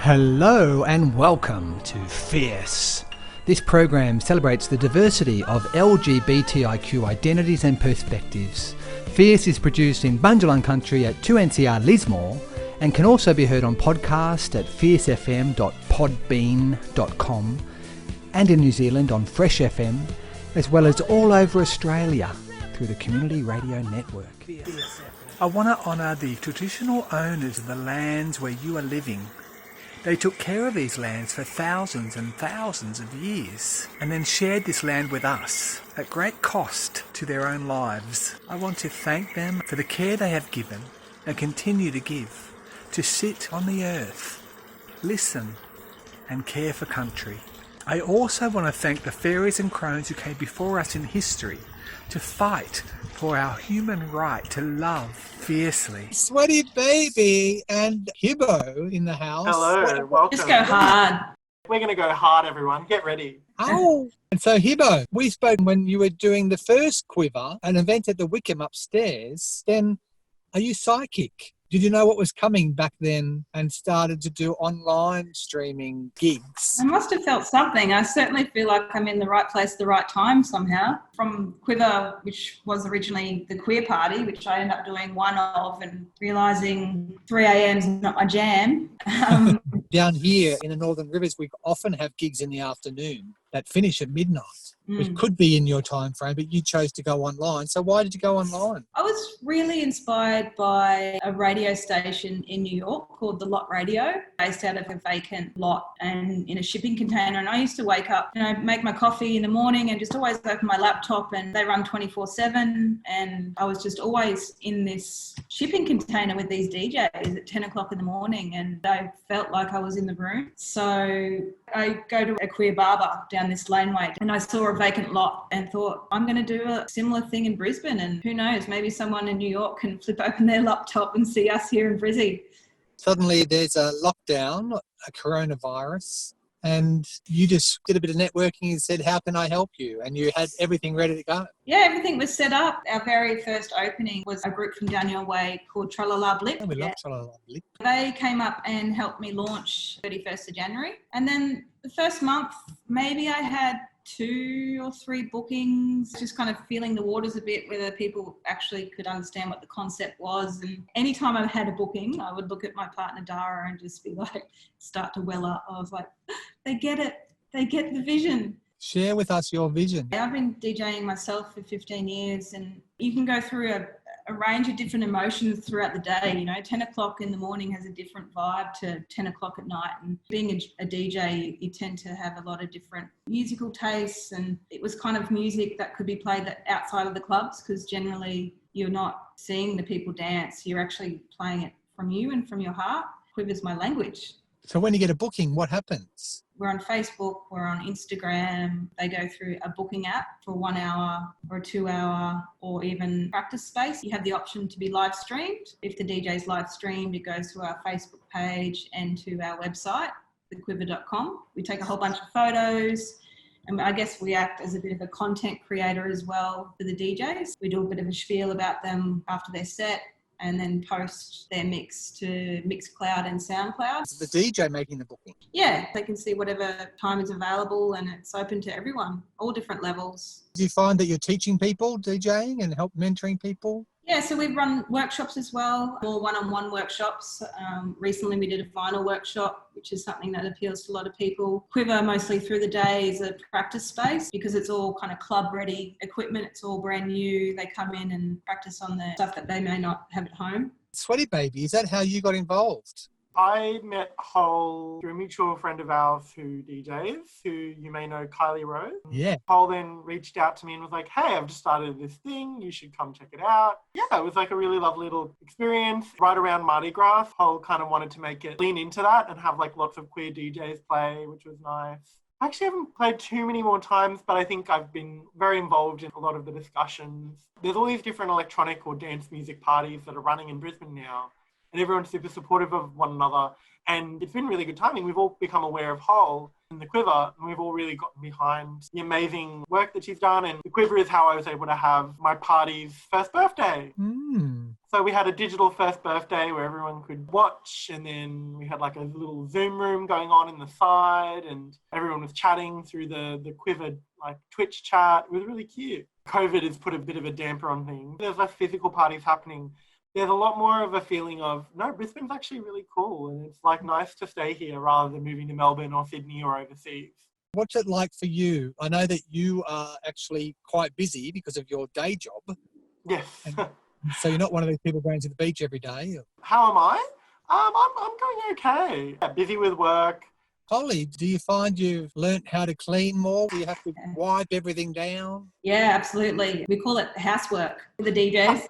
Hello and welcome to Fierce. This program celebrates the diversity of LGBTIQ identities and perspectives. Fierce is produced in Bundjalung Country at 2NCR Lismore and can also be heard on podcast at fiercefm.podbean.com and in New Zealand on Fresh FM, as well as all over Australia through the Community Radio Network. I want to honour the traditional owners of the lands where you are living. They took care of these lands for thousands and thousands of years and then shared this land with us at great cost to their own lives. I want to thank them for the care they have given and continue to give, to sit on the earth, listen and care for country. I also want to thank the fairies and crones who came before us in history to fight for our human right to love fiercely. Sweaty Baby and Hibbo in the house. Hello, welcome. Just go hard. We're going to go hard, everyone. Get ready. Oh, and so Hibbo, we spoke when you were doing the first Quiver, an event at the Wickham upstairs. Then, are you psychic? Did you know what was coming back then and started to do online streaming gigs? I must have felt something. I certainly feel like I'm in the right place at the right time somehow. From Quiver, which was originally the queer party, which I ended up doing one of and realising 3 a.m. is not my jam. Down here in the Northern Rivers, we often have gigs in the afternoon that finish at midnight. Which could be in your time frame, but you chose to go online. So why did you go online? I was really inspired by a radio station in New York called The Lot Radio, based out of a vacant lot and in a shipping container. And I used to wake up, make my coffee in the morning and just always open my laptop, and they run 24/7. And I was just always in this shipping container with these DJs at 10 o'clock in the morning, and I felt like I was in the room. So I go to a queer barber down this laneway and I saw a vacant lot and thought, I'm going to do a similar thing in Brisbane, and who knows, maybe someone in New York can flip open their laptop and see us here in Brizzy. Suddenly there's a lockdown, a coronavirus, and you just did a bit of networking and said, how can I help you? And you had everything ready to go. Yeah, everything was set up. Our very first opening was a group from down your way called Tralala Blip. Oh, we love Tralala Blip. They came up and helped me launch 31st of January. And then the first month, maybe I had 2 or 3 bookings, just kind of feeling the waters a bit, whether people actually could understand what the concept was. And anytime I had a booking, I would look at my partner Dara and just be like, start to well up. I was like, they get it. They get the vision. Share with us your vision. I've been DJing myself for 15 years, and you can go through a range of different emotions throughout the day. 10 o'clock in the morning has a different vibe to 10 o'clock at night. And being a DJ, you tend to have a lot of different musical tastes, and it was kind of music that could be played outside of the clubs, because generally you're not seeing the people dance. You're actually playing it from you and from your heart. Quiver's my language. So when you get a booking, what happens? We're on Facebook, we're on Instagram. They go through a booking app for 1 hour or a 2 hour or even practice space. You have the option to be live streamed. If the DJ's live streamed, it goes to our Facebook page and to our website, thequivr.com. We take a whole bunch of photos, and I guess we act as a bit of a content creator as well for the DJs. We do a bit of a spiel about them after their set, and then post their mix to Mixcloud and Soundcloud. So the DJ making the booking? Yeah, they can see whatever time is available, and it's open to everyone, all different levels. Do you find that you're teaching people DJing and help mentoring people? Yeah, so we run workshops as well, more one-on-one workshops. Recently we did a vinyl workshop, which is something that appeals to a lot of people. Quiver mostly through the day is a practice space because it's all kind of club-ready equipment. It's all brand new. They come in and practice on the stuff that they may not have at home. Sweaty Baby, is that how you got involved? I met Hole through a mutual friend of ours who DJs, who you may know, Kylie Rose. Yeah. Hole then reached out to me and was like, hey, I've just started this thing. You should come check it out. Yeah, it was like a really lovely little experience. Right around Mardi Gras, Hole kind of wanted to make it lean into that and have like lots of queer DJs play, which was nice. I actually haven't played too many more times, but I think I've been very involved in a lot of the discussions. There's all these different electronic or dance music parties that are running in Brisbane now. and everyone's super supportive of one another. And it's been really good timing. We've all become aware of Hole and the Quiver, and we've all really gotten behind the amazing work that she's done. And the Quiver is how I was able to have my party's first birthday. So we had a digital first birthday where everyone could watch, and then we had like a little Zoom room going on in the side, and everyone was chatting through the Quiver like Twitch chat. It was really cute. COVID has put a bit of a damper on things. There's less physical parties happening. There's a lot more of a feeling of, no, Brisbane's actually really cool, and it's like nice to stay here rather than moving to Melbourne or Sydney or overseas. What's it like for you? I know that you are actually quite busy because of your day job. Yes. So you're not one of those people going to the beach every day? How am I? I'm going okay. Yeah, busy with work. Holly, do you find you've learnt how to clean more? Do you have to wipe everything down? Yeah, absolutely. We call it housework for the DJs.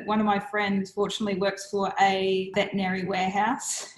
One of my friends fortunately works for a veterinary warehouse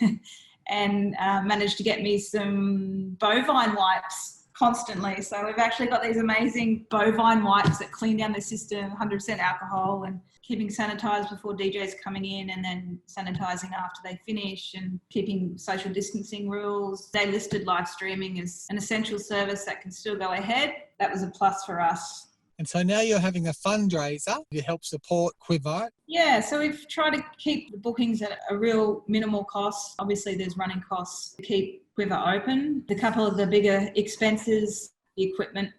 and managed to get me some bovine wipes constantly. So we've actually got these amazing bovine wipes that clean down the system, 100% alcohol, and keeping sanitised before DJs coming in and then sanitising after they finish, and keeping social distancing rules. They listed live streaming as an essential service that can still go ahead. That was a plus for us. And so now you're having a fundraiser to help support Quiver. Yeah, so we've tried to keep the bookings at a real minimal cost. Obviously, there's running costs to keep Quiver open. A couple of the bigger expenses, the equipment.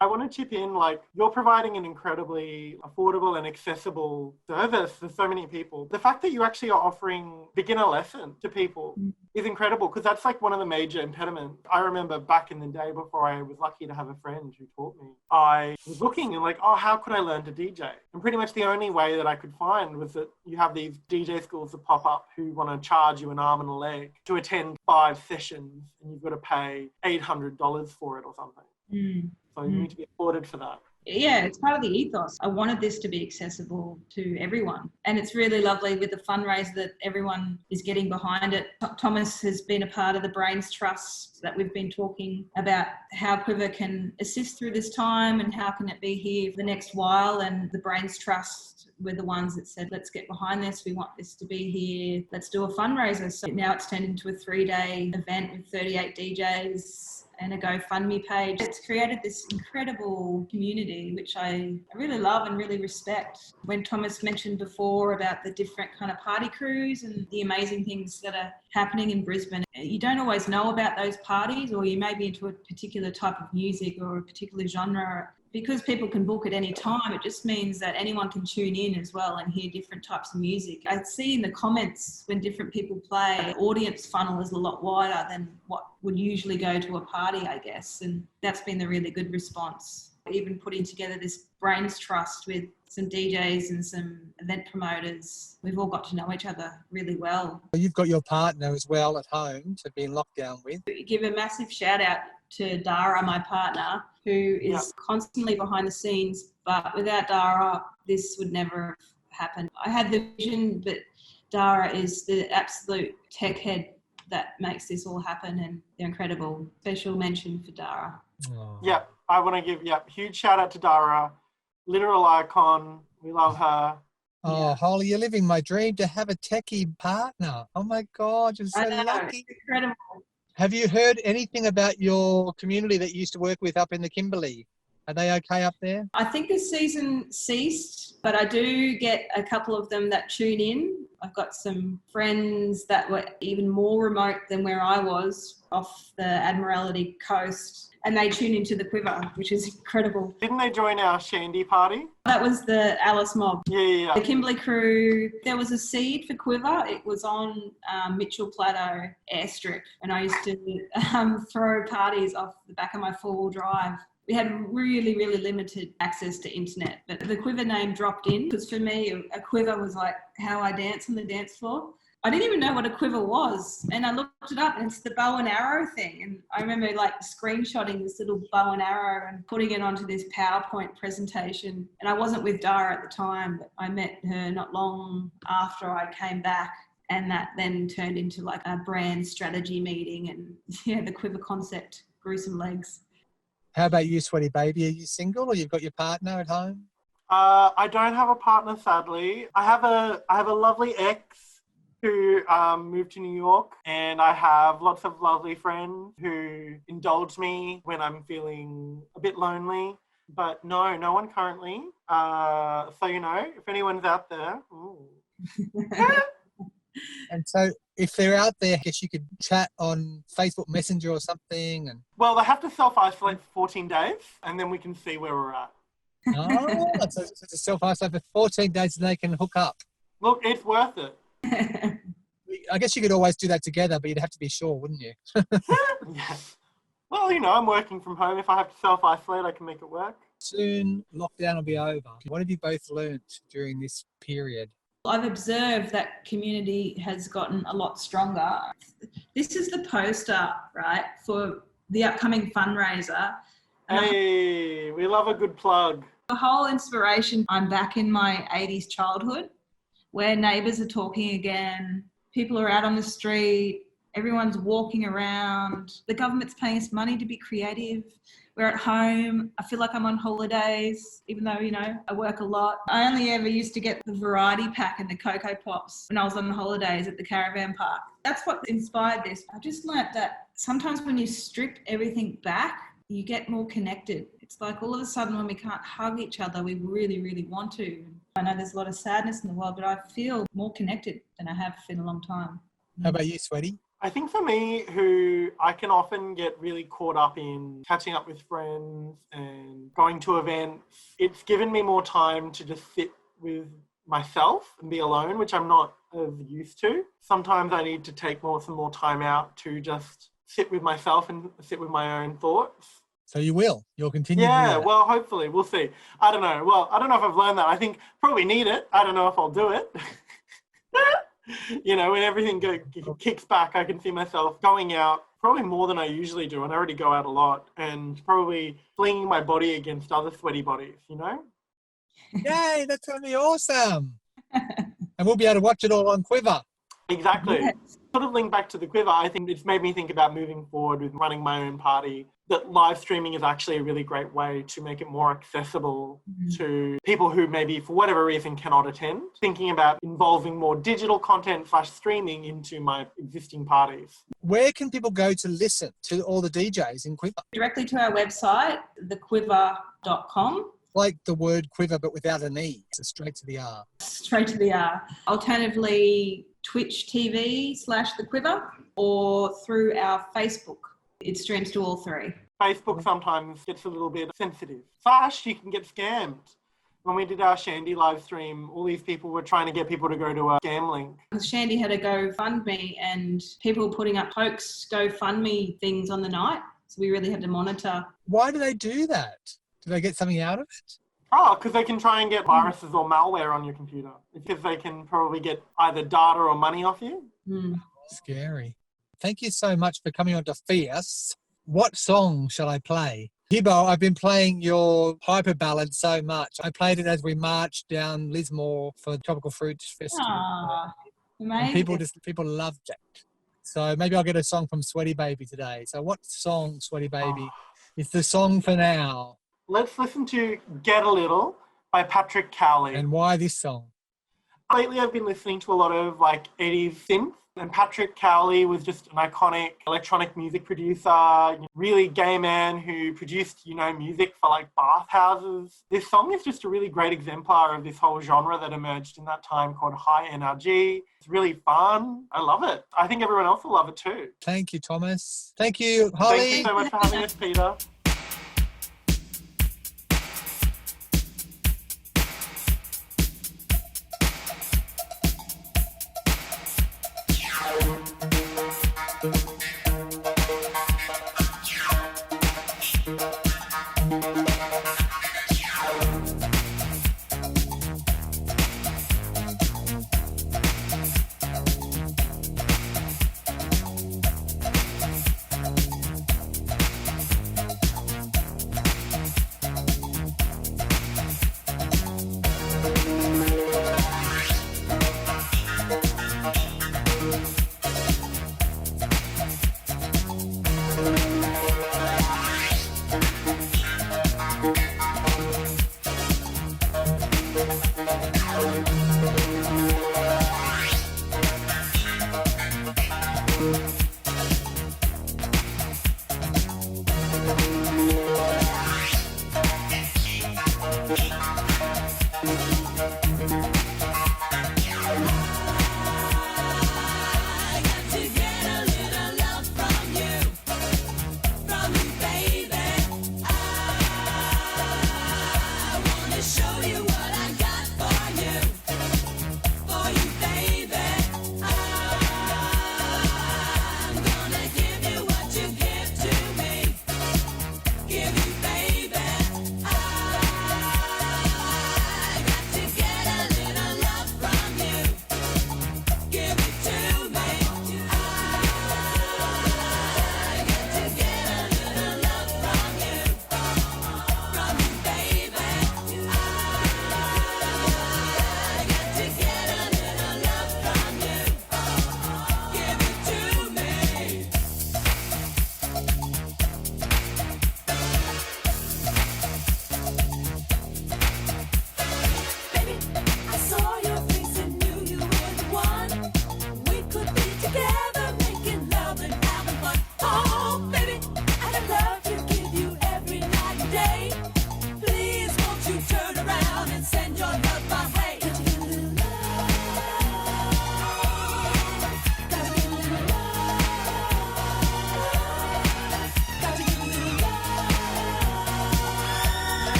I want to chip in, like, you're providing an incredibly affordable and accessible service for so many people. The fact that you actually are offering beginner lessons to people is incredible, because that's like one of the major impediments. I remember back in the day, before I was lucky to have a friend who taught me, I was looking and like, oh, how could I learn to DJ? And pretty much the only way that I could find was that you have these DJ schools that pop up who want to charge you an arm and a leg to attend 5 sessions, and you've got to pay $800 for it or something. So you need to be afforded for that. Yeah, it's part of the ethos. I wanted this to be accessible to everyone. And it's really lovely with the fundraiser that everyone is getting behind it. Thomas has been a part of the Brains Trust that we've been talking about how Quiver can assist through this time and how can it be here for the next while. And the Brains Trust were the ones that said, let's get behind this. We want this to be here. Let's do a fundraiser. So now it's turned into a 3-day event with 38 DJs and a GoFundMe page. It's created this incredible community, which I really love and really respect. When Thomas mentioned before about the different kind of party crews and the amazing things that are happening in Brisbane, you don't always know about those parties, or you may be into a particular type of music or a particular genre. Because people can book at any time, it just means that anyone can tune in as well and hear different types of music. I see in the comments when different people play, the audience funnel is a lot wider than what would usually go to a party, I guess. And that's been the really good response. Even putting together this Brains Trust with some DJs and some event promoters, we've all got to know each other really well. You've got your partner as well at home to be in lockdown with. Give a massive shout out to Dara, my partner, who is constantly behind the scenes. But without Dara, this would never have happened. I had the vision, but Dara is the absolute tech head that makes this all happen, and they're incredible. Special mention for Dara. Oh. Yep, I want to give huge shout out to Dara, literal icon. We love her. Oh, Holly, you're living my dream to have a techie partner. Oh my God, you're so lucky. It's incredible. Have you heard anything about your community that you used to work with up in the Kimberley? Are they okay up there? I think this season ceased, but I do get a couple of them that tune in. I've got some friends that were even more remote than where I was, off the Admiralty coast, and they tune into the Quiver, which is incredible. Didn't they join our Shandy party? That was the Alice Mob. Yeah. The Kimberley crew. There was a seed for Quiver. It was on Mitchell Plateau airstrip, and I used to throw parties off the back of my 4-wheel drive. We had really, really limited access to internet, but the Quiver name dropped in because for me, a quiver was like how I dance on the dance floor. I didn't even know what a quiver was, and I looked it up, and it's the bow and arrow thing. And I remember like screenshotting this little bow and arrow and putting it onto this PowerPoint presentation. And I wasn't with Dara at the time, but I met her not long after I came back. And that then turned into like a brand strategy meeting, and the Quiver concept grew some legs. How about you, sweetie baby? Are you single or you've got your partner at home? I don't have a partner, sadly. I have a lovely ex who moved to New York, and I have lots of lovely friends who indulge me when I'm feeling a bit lonely. But no one currently. So, if anyone's out there, ooh. And so if they're out there, I guess you could chat on Facebook Messenger or something. And Well, they have to self-isolate for 14 days, and then we can see where we're at. oh, so it's a self-isolate for 14 days and they can hook up. Look, it's worth it. I guess you could always do that together, but you'd have to be sure, wouldn't you? Yeah. Well, I'm working from home. If I have to self-isolate, I can make it work. Soon lockdown will be over. What have you both learnt during this period? I've observed that community has gotten a lot stronger. This is the poster, right, for the upcoming fundraiser. Hey, we love a good plug. The whole inspiration, I'm back in my 80s childhood where neighbours are talking again, people are out on the street, everyone's walking around, the government's paying us money to be creative. We're at home. I feel like I'm on holidays, even though, I work a lot. I only ever used to get the variety pack and the Cocoa Pops when I was on holidays at the caravan park. That's what inspired this. I just learnt that sometimes when you strip everything back, you get more connected. It's like all of a sudden when we can't hug each other, we really, really want to. I know there's a lot of sadness in the world, but I feel more connected than I have in a long time. How about you, Sweaty? I think for me, who I can often get really caught up in catching up with friends and going to events, it's given me more time to just sit with myself and be alone, which I'm not as used to. Sometimes I need to take some more time out to just sit with myself and sit with my own thoughts. So you'll continue. Yeah, well, hopefully, we'll see. I don't know. Well, I don't know if I've learned that. I think probably need it. I don't know if I'll do it. When everything kicks back, I can see myself going out probably more than I usually do. And I already go out a lot and probably flinging my body against other sweaty bodies, Yay, that's going to be awesome. And we'll be able to watch it all on Quivr. Exactly. Yes. Sort of link back to the Quivr, I think it's made me think about moving forward with running my own party, that live streaming is actually a really great way to make it more accessible to people who maybe for whatever reason cannot attend. Thinking about involving more digital content / streaming into my existing parties. Where can people go to listen to all the DJs in Quivr? Directly to our website, thequivr.com. Like the word quiver, but without an E. So straight to the R. Straight to the R. Alternatively, Twitch TV / The Quivr, or through our Facebook. It streams to all three. Facebook sometimes gets a little bit sensitive. / you can get scammed. When we did our Shandy live stream, all these people were trying to get people to go to a scam link. Shandy had a GoFundMe and people were putting up hoax GoFundMe things on the night. So we really had to monitor. Why do they do that? Do they get something out of it? Oh, because they can try and get viruses or malware on your computer. Because they can probably get either data or money off you. Scary. Thank you so much for coming on to Fierce. What song shall I play? Hibbo, I've been playing your Hyper Ballad so much. I played it as we marched down Lismore for the Tropical Fruit Festival. Amazing. And people loved it. So maybe I'll get a song from Sweaty Baby today. So what song, Sweaty Baby, is the song for now? Let's listen to Get a Little by Patrick Cowley. And why this song? Lately I've been listening to a lot of 80s synth, and Patrick Cowley was just an iconic electronic music producer, really gay man who produced, music for bathhouses. This song is just a really great exemplar of this whole genre that emerged in that time called high NRG. It's really fun. I love it. I think everyone else will love it too. Thank you, Thomas. Thank you, Holly. Thank you so much for having us, Peter.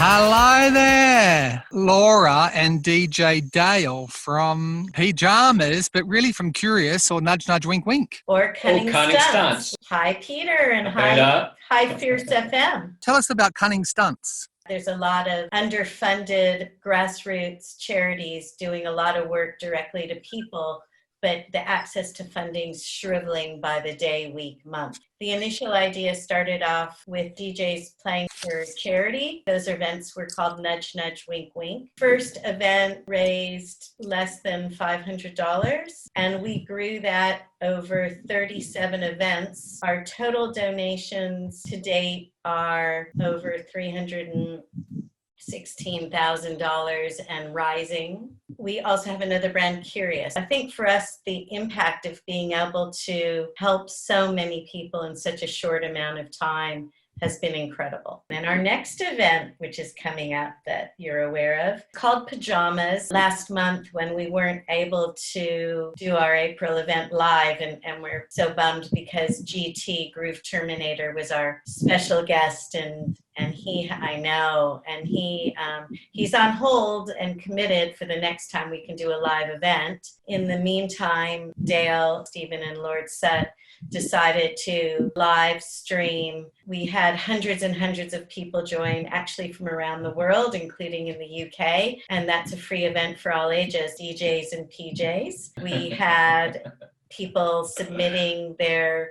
Hello there, Laura and DJ Dale from Pyjamas, but really from Curious or Nudge Nudge Wink Wink. Or Cunning, Cunning Stunts. Stunts. Hi, Peter, and Peter. hi, Fierce FM. Tell us about Cunning Stunts. There's a lot of underfunded grassroots charities doing a lot of work directly to people, but the access to funding's shriveling by the day, week, month. The initial idea started off with DJs playing for charity. Those events were called Nudge Nudge Wink Wink. First event raised less than $500, and we grew that over 37 events. Our total donations to date are over $316,000 and rising. We also have another brand, Curious. I think for us, the impact of being able to help so many people in such a short amount of time has been incredible. And our next event, which is coming up that you're aware of, called Pyjamas. Last month when we weren't able to do our April event live, and we're so bummed because GT, Groove Terminator, was our special guest, and he, I know, and he's on hold and committed for the next time we can do a live event. In the meantime, Dale, Stephen, and Lord Sut decided to live stream. We had hundreds and hundreds of people join, actually from around the world, including in the UK, and that's a free event for all ages, DJs and PJs. We had people submitting their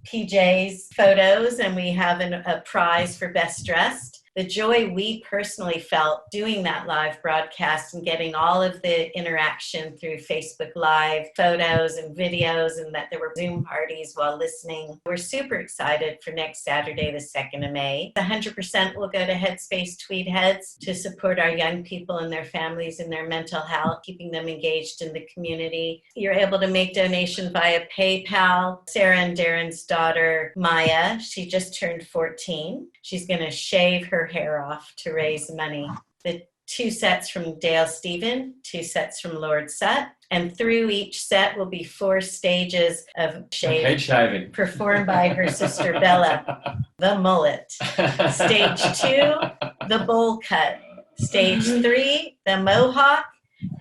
PJs photos, and we have a prize for best dressed. The joy we personally felt doing that live broadcast and getting all of the interaction through Facebook Live photos and videos, and that there were Zoom parties while listening. We're super excited for next Saturday, the 2nd of May. 100% will go to Headspace Tweed Heads to support our young people and their families and their mental health, keeping them engaged in the community. You're able to make donations via PayPal. Sarah and Darren's daughter, Maya, she just turned 14. She's going to shave her hair off to raise money. The 2 sets from Dale Stephen, 2 sets from Lord Sut, and through each set will be 4 stages of Head shaving performed by her sister Bella. The mullet. Stage 2, the bowl cut. Stage 3, the mohawk,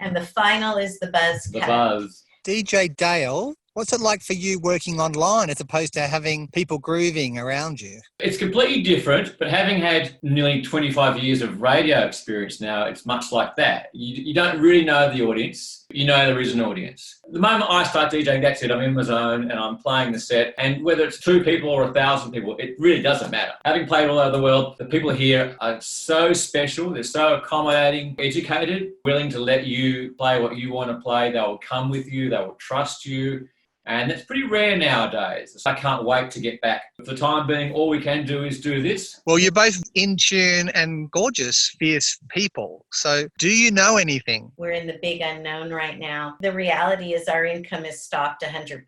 and the final is the buzz cut. The buzz. DJ Dale, what's it like for you working online as opposed to having people grooving around you? It's completely different, but having had nearly 25 years of radio experience now, it's much like that. You don't really know the audience. You know there is an audience. The moment I start DJing, that's it. I'm in my zone and I'm playing the set. And whether it's 2 people or 1,000 people, it really doesn't matter. Having played all over the world, the people here are so special. They're so accommodating, educated, willing to let you play what you want to play. They will come with you. They will trust you. And it's pretty rare nowadays. I can't wait to get back. For the time being, all we can do is do this. Well, you're both in tune and gorgeous, fierce people. So do you know anything? We're in the big unknown right now. The reality is our income is stopped 100%.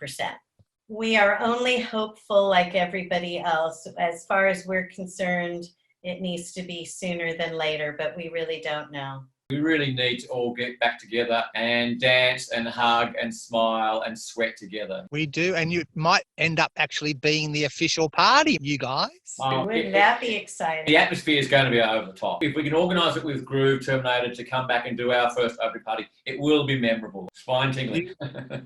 We are only hopeful, like everybody else. As far as we're concerned, it needs to be sooner than later, but we really don't know. We really need to all get back together and dance and hug and smile and sweat together. We do, and you might end up actually being the official party, you guys. Wouldn't that be exciting? The atmosphere is going to be over the top. If we can organise it with Groove Terminator to come back and do our first opening party, it will be memorable. Spine tingling.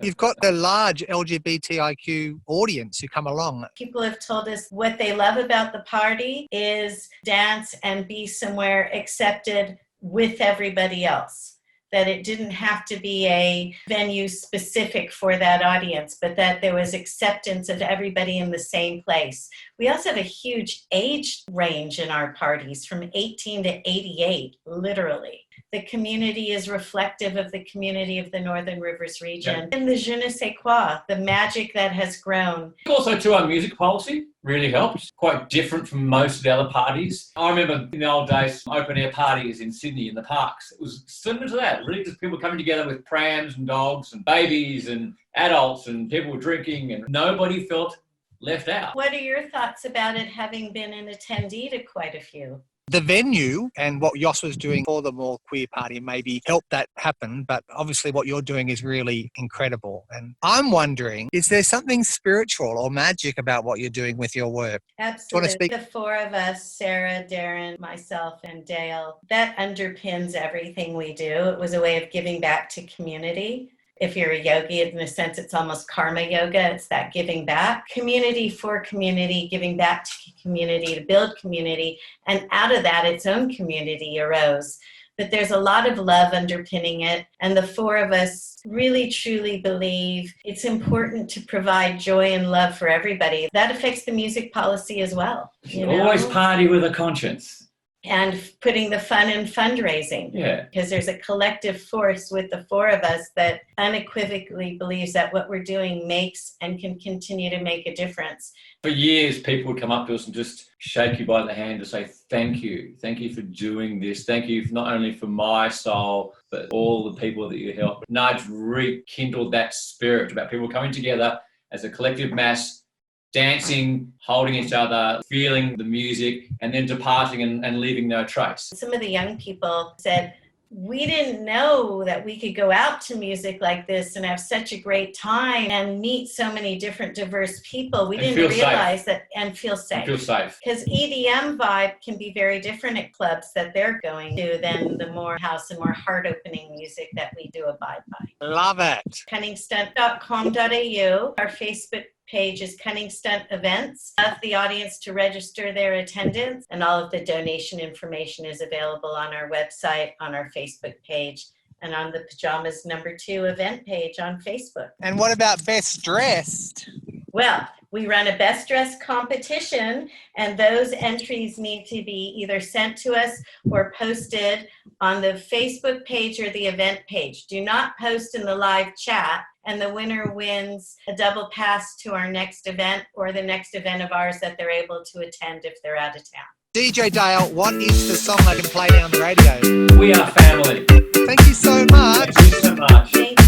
You've got a large LGBTIQ audience who come along. People have told us what they love about the party is dance and be somewhere accepted with everybody else. That it didn't have to be a venue specific for that audience, but that there was acceptance of everybody in the same place. We also have a huge age range in our parties, from 18 to 88, literally. The community is reflective of the community of the Northern Rivers region. And the je ne sais quoi, the magic that has grown. Also, too, our music policy really helped. Quite different from most of the other parties. I remember in the old days, open air parties in Sydney in the parks. It was similar to that. Really just people coming together with prams and dogs and babies and adults, and people were drinking, and nobody felt left out. What are your thoughts about it, having been an attendee to quite a few? The venue and what Yoss was doing for the More Queer Party maybe helped that happen, but obviously what you're doing is really incredible. And I'm wondering, is there something spiritual or magic about what you're doing with your work? Absolutely. The four of us, Sarah, Darren, myself, and Dale, that underpins everything we do. It was a way of giving back to community. If you're a yogi, in a sense, it's almost karma yoga. It's that giving back. Community for community, giving back to community, to build community. And out of that, its own community arose. But there's a lot of love underpinning it. And the four of us really, truly believe it's important to provide joy and love for everybody. That affects the music policy as well. You always party with a conscience. And putting the fun in fundraising. Yeah. Because there's a collective force with the four of us that unequivocally believes that what we're doing makes and can continue to make a difference. For years, people would come up to us and just shake you by the hand to say, thank you. Thank you for doing this. Thank you not only for my soul, but all the people that you help. Nudge rekindled that spirit about people coming together as a collective mass, dancing, holding each other, feeling the music, and then departing and leaving no trace. Some of the young people said, we didn't know that we could go out to music like this and have such a great time and meet so many different diverse people. We didn't realize that, and feel safe. Feel safe. Because EDM vibe can be very different at clubs that they're going to than the more house and more heart-opening music that we do abide by. Love it. Cunningstunt.com.au. Our Facebook page is Cunning Stunt Events. Ask the audience to register their attendance, and all of the donation information is available on our website, on our Facebook page, and on the Pajamas #2 event page on Facebook. And what about Best Dressed? Well, we run a Best Dressed competition, and those entries need to be either sent to us or posted on the Facebook page or the event page. Do not post in the live chat, and the winner wins a double pass to our next event or the next event of ours that they're able to attend if they're out of town. DJ Dale, what is the song I can play down the radio? We are family. Thank you so much. Thank you so much. Thank you.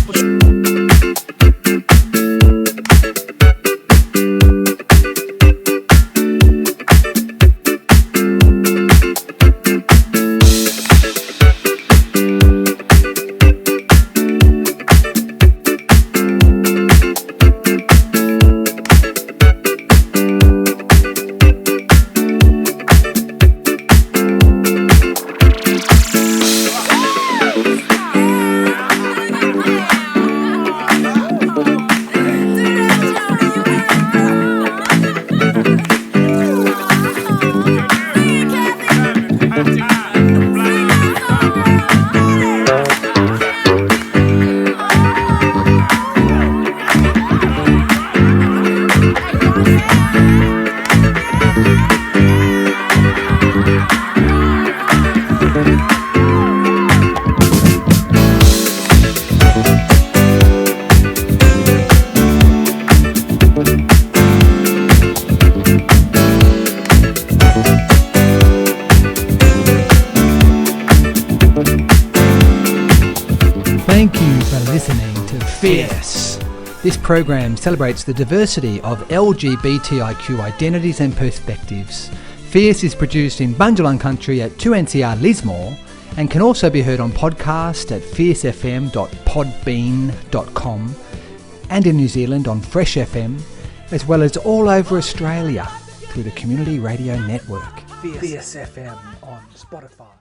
Thank you for listening to Fierce. This program celebrates the diversity of LGBTIQ identities and perspectives. Fierce is produced in Bundjalung Country at 2NCR Lismore and can also be heard on podcast at fiercefm.podbean.com and in New Zealand on Fresh FM, as well as all over Australia through the Community Radio Network. Fierce FM on Spotify.